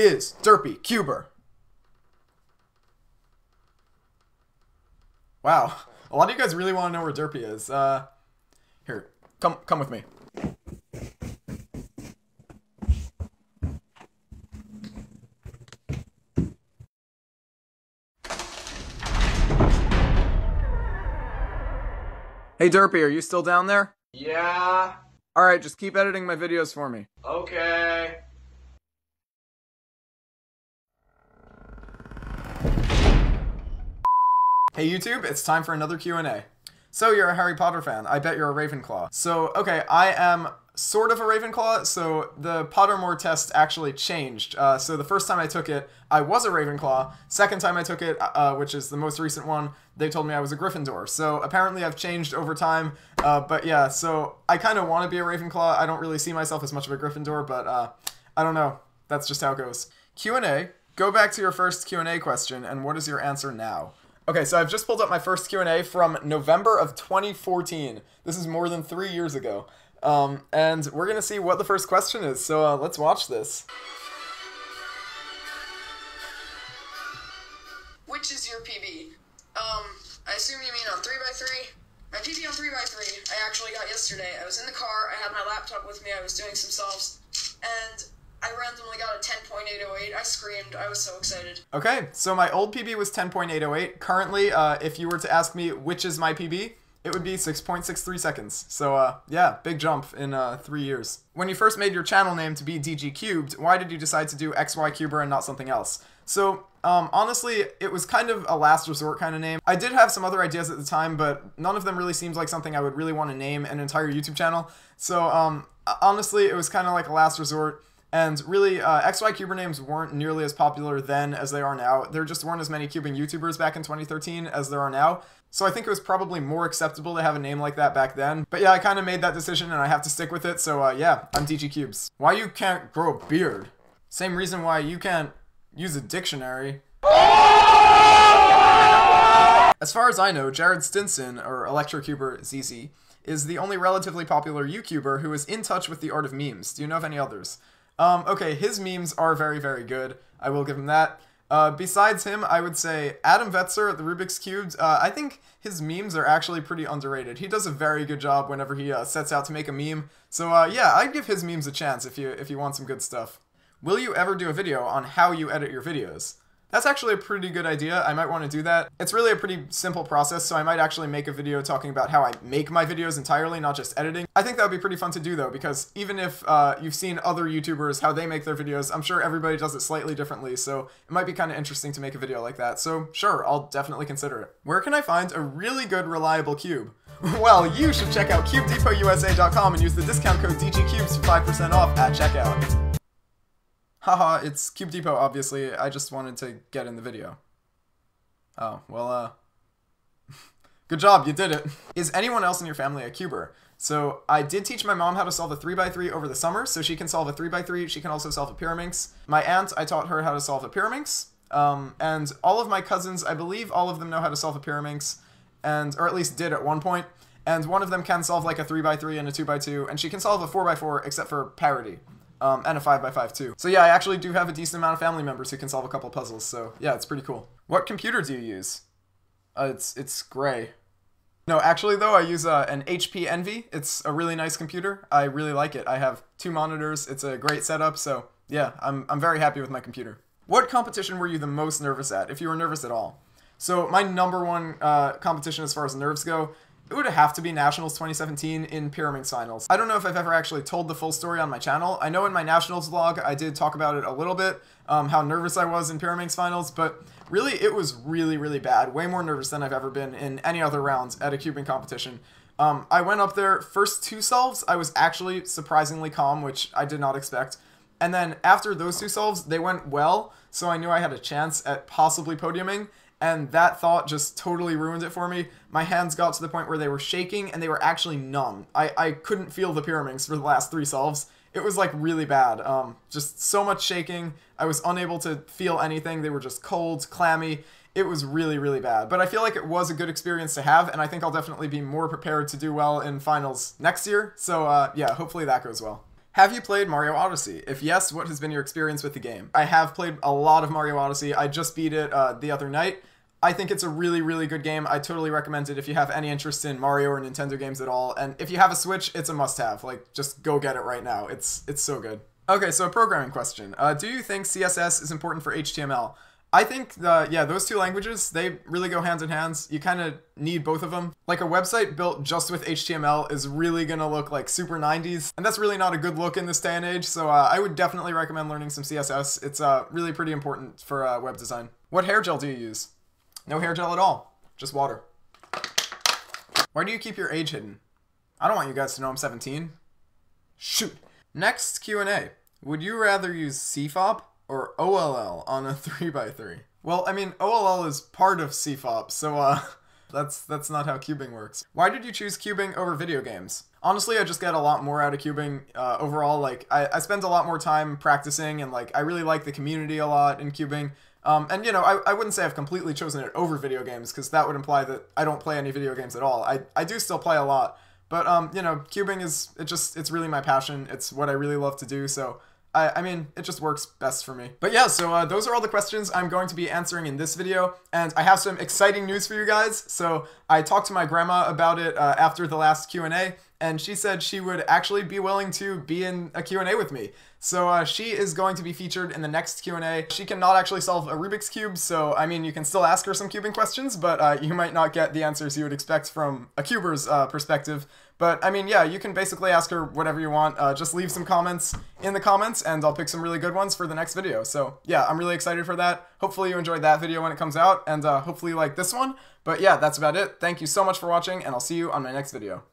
is Derpy Cuber? Wow, a lot of you guys really want to know where Derpy is. Here, come with me. Hey Derpy, are you still down there? Yeah. Alright, just keep editing my videos for me. Okay. Hey YouTube, it's time for another Q&A. So you're a Harry Potter fan. I bet you're a Ravenclaw. So, okay, I am sort of a Ravenclaw, so the Pottermore test actually changed. So the first time I took it, I was a Ravenclaw. Second time I took it, which is the most recent one, they told me I was a Gryffindor. So apparently I've changed over time, but yeah, so I kind of want to be a Ravenclaw. I don't really see myself as much of a Gryffindor, but I don't know. That's just how it goes. Q&A, go back to your first Q&A question, and what is your answer now? Okay, so I've just pulled up my first Q&A from November of 2014. This is more than 3 years ago. And we're gonna see what the first question is, so let's watch this. Which is your PB? I assume you mean on 3x3? My PB on 3x3, I actually got yesterday. I was in the car, I had my laptop with me, I was doing some solves, and I randomly got a 10.808. I screamed. I was so excited. Okay, so my old PB was 10.808. Currently, if you were to ask me which is my PB, it would be 6.63 seconds. So, yeah, big jump in 3 years. When you first made your channel name to be DGCubed, why did you decide to do XYCuber and not something else? So, honestly, it was kind of a last resort kind of name. I did have some other ideas at the time, but none of them really seemed like something I would really want to name an entire YouTube channel. So, honestly, it was kind of like a last resort. And really, XYCuber names weren't nearly as popular then as they are now. There just weren't as many cubing YouTubers back in 2013 as there are now. So I think it was probably more acceptable to have a name like that back then. But yeah, I kind of made that decision and I have to stick with it. So yeah, I'm DGCubes. Why you can't grow a beard? Same reason why you can't use a dictionary. As far as I know, Jared Stinson, or ElectroCuber ZZ, is the only relatively popular YouTuber who is in touch with the art of memes. Do you know of any others? Okay, his memes are very, very good. I will give him that. Besides him, I would say Adam Vetzer at the Rubik's Cubes. I think his memes are actually pretty underrated. He does a very good job whenever he sets out to make a meme. So yeah, I'd give his memes a chance if you want some good stuff. Will you ever do a video on how you edit your videos? That's actually a pretty good idea. I might want to do that. It's really a pretty simple process, so I might actually make a video talking about how I make my videos entirely, not just editing. I think that would be pretty fun to do, though, because even if you've seen other YouTubers, how they make their videos, I'm sure everybody does it slightly differently, so it might be kind of interesting to make a video like that. So sure, I'll definitely consider it. Where can I find a really good, reliable cube? Well, you should check out CubeDepotUSA.com and use the discount code DGCubes for 5% off at checkout. Haha, it's Cube Depot, obviously. I just wanted to get in the video. Oh, well, good job, you did it. Is anyone else in your family a cuber? So, I did teach my mom how to solve a 3x3 over the summer, so she can solve a 3x3, she can also solve a Pyraminx. My aunt, I taught her how to solve a Pyraminx. And all of my cousins, I believe all of them know how to solve a Pyraminx, or at least did at one point. And one of them can solve like a 3x3 and a 2x2, and she can solve a 4x4 except for parity. And a 5x5 too. So yeah, I actually do have a decent amount of family members who can solve a couple puzzles, so yeah, it's pretty cool. What computer do you use? It's gray. No, actually though, I use an HP Envy. It's a really nice computer. I really like it. I have 2 monitors. It's a great setup, so yeah, I'm very happy with my computer. What competition were you the most nervous at, if you were nervous at all? So my #1 competition as far as nerves go, it would have to be Nationals 2017 in Pyraminx Finals. I don't know if I've ever actually told the full story on my channel. I know in my Nationals vlog I did talk about it a little bit, how nervous I was in Pyraminx Finals, but really it was really, really bad. Way more nervous than I've ever been in any other rounds at a cubing competition. I went up there, first 2 solves, I was actually surprisingly calm, which I did not expect. And then after those 2 solves, they went well, so I knew I had a chance at possibly podiuming. And that thought just totally ruined it for me. My hands got to the point where they were shaking and they were actually numb. I couldn't feel the Pyraminx for the last 3 solves. It was like really bad. Just so much shaking. I was unable to feel anything. They were just cold, clammy. It was really, really bad. But I feel like it was a good experience to have, and I think I'll definitely be more prepared to do well in finals next year. So yeah, hopefully that goes well. Have you played Mario Odyssey? If yes, what has been your experience with the game? I have played a lot of Mario Odyssey. I just beat it the other night. I think it's a really, really good game. I totally recommend it if you have any interest in Mario or Nintendo games at all. And if you have a Switch, it's a must-have. Like, just go get it right now. It's so good. Okay, so a programming question. Do you think CSS is important for HTML? I think, those two languages, they really go hand in hand. You kind of need both of them. Like, a website built just with HTML is really gonna look like super 90s, and that's really not a good look in this day and age, so I would definitely recommend learning some CSS. It's really pretty important for web design. What hair gel do you use? No hair gel at all. Just water. Why do you keep your age hidden? I don't want you guys to know I'm 17. Shoot. Next Q&A. Would you rather use CFOP or OLL on a 3x3? Well, I mean, OLL is part of CFOP, so that's not how cubing works. Why did you choose cubing over video games? Honestly, I just get a lot more out of cubing overall. Like, I spend a lot more time practicing, and like, I really like the community a lot in cubing. And you know, I wouldn't say I've completely chosen it over video games, because that would imply that I don't play any video games at all. I do still play a lot, but you know, cubing it's really my passion. It's what I really love to do, so I mean, it just works best for me. But yeah, so those are all the questions I'm going to be answering in this video, and I have some exciting news for you guys. So I talked to my grandma about it after the last Q&A, and she said she would actually be willing to be in a Q&A with me. So she is going to be featured in the next Q&A. She cannot actually solve a Rubik's Cube, so I mean, you can still ask her some cubing questions, but you might not get the answers you would expect from a cuber's perspective. But I mean, yeah, you can basically ask her whatever you want. Just leave some comments in the comments, and I'll pick some really good ones for the next video. So yeah, I'm really excited for that. Hopefully you enjoyed that video when it comes out, and hopefully you like this one. But yeah, that's about it. Thank you so much for watching, and I'll see you on my next video.